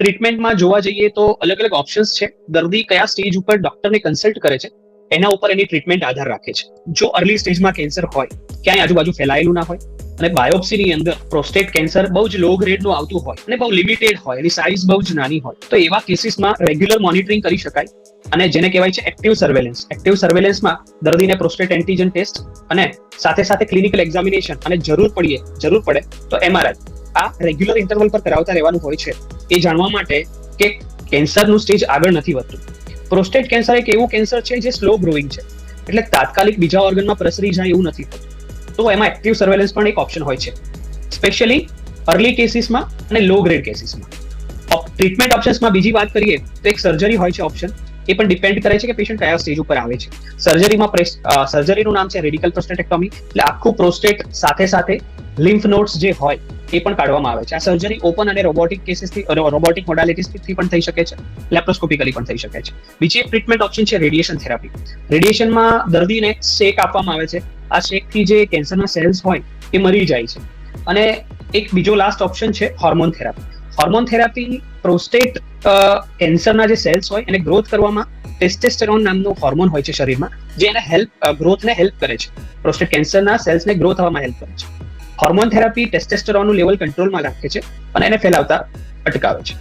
ટ્રીટમેન્ટમાં જોવા જઈએ તો અલગ અલગ ઓપ્શન્સ છે. દર્દી કયા સ્ટેજ ઉપર ડોક્ટરને કન્સલ્ટ કરે છે એના ઉપર એની ટ્રીટમેન્ટ આધાર રાખે છે. જો અર્લી સ્ટેજમાં કેન્સર હોય, ક્યાંય આજુબાજુ ફેલાયેલું ના હોય અને બાયોપ્સીની અંદર પ્રોસ્ટેટ કેન્સર બહુ જ લો ગ્રેડનું આવતું હોય અને બહુ લિમિટેડ હોય, એની સાઇઝ બહુ જ નાની હોય, તો એવા કેસીસમાં રેગ્યુલર મોનિટરિંગ કરી શકાય અને જેને કહેવાય છે એક્ટિવ સર્વેલન્સ. એક્ટિવ સર્વેલન્સમાં દર્દીને પ્રોસ્ટેટ એન્ટીજન ટેસ્ટ અને સાથે સાથે ક્લિનિકલ એક્ઝામિનેશન અને જરૂર પડે તો MRI આ રેગ્યુલર ઇન્ટરવલ પર કરાવતા રહેવાનું હોય છે, એ જાણવા માટે કે કેન્સરનું સ્ટેજ આગળ નથી વધતું. પ્રોસ્ટેટ કેન્સર એક એવું કેન્સર છે જે સ્લો ગ્રોઈંગ છે, એટલે તાત્કાલિક બીજા ઓર્ગનમાં પ્રસરી જાય એવું નથી થતું. તો એમાં એક્ટિવ સર્વેલન્સ પણ એક ઓપ્શન હોય છે, સ્પેશિયલી અર્લી કેસીસમાં અને લો ગ્રેડ કેસીસમાં. ટ્રીટમેન્ટ ઓપ્શન્સમાં બીજી વાત કરીએ તો એક સર્જરી હોય છે ઓપ્શન. એ પણ ડિપેન્ડ કરે છે કે પેશન્ટ કયા સ્ટેજ ઉપર આવે છે. સર્જરીનું નામ છે રેડિકલ પ્રોસ્ટેટેક્ટોમી, એટલે આખું પ્રોસ્ટેટ સાથે સાથે લિમ્ફ નોડ્સ જે હોય એ પણ કાઢવામાં આવે છે. આ સર્જરી ઓપન અને રોબોટિક મોડાલિટીઝથી પણ થઈ શકે છે, લેપ્રોસ્કોપિકલી પણ થઈ શકે છે. બીજી એક ટ્રીટમેન્ટ ઓપ્શન છે રેડિયેશન થેરાપી. રેડિયેશનમાં દર્દીને શેક આપવામાં આવે છે. આ શેકથી જે કેન્સરના સેલ્સ હોય એ મરી જાય છે. અને એક બીજો લાસ્ટ ઓપ્શન છે hormone therapy. Hormone therapy prostate કેન્સરના જે સેલ્સ હોય એને ગ્રોથ કરવામાં ટેસ્ટેસ્ટેરોન નામનું હોર્મોન હોય છે શરીરમાં, જે એને ગ્રોથને હેલ્પ કરે છે, પ્રોસ્ટેટ કેન્સરના સેલ્સને ગ્રો થવામાં હેલ્પ કરે છે. હોર્મોન થેરાપી ટેસ્ટેસ્ટેરોનનું લેવલ કંટ્રોલમાં રાખે છે અને એને ફેલાવતા અટકાવે છે.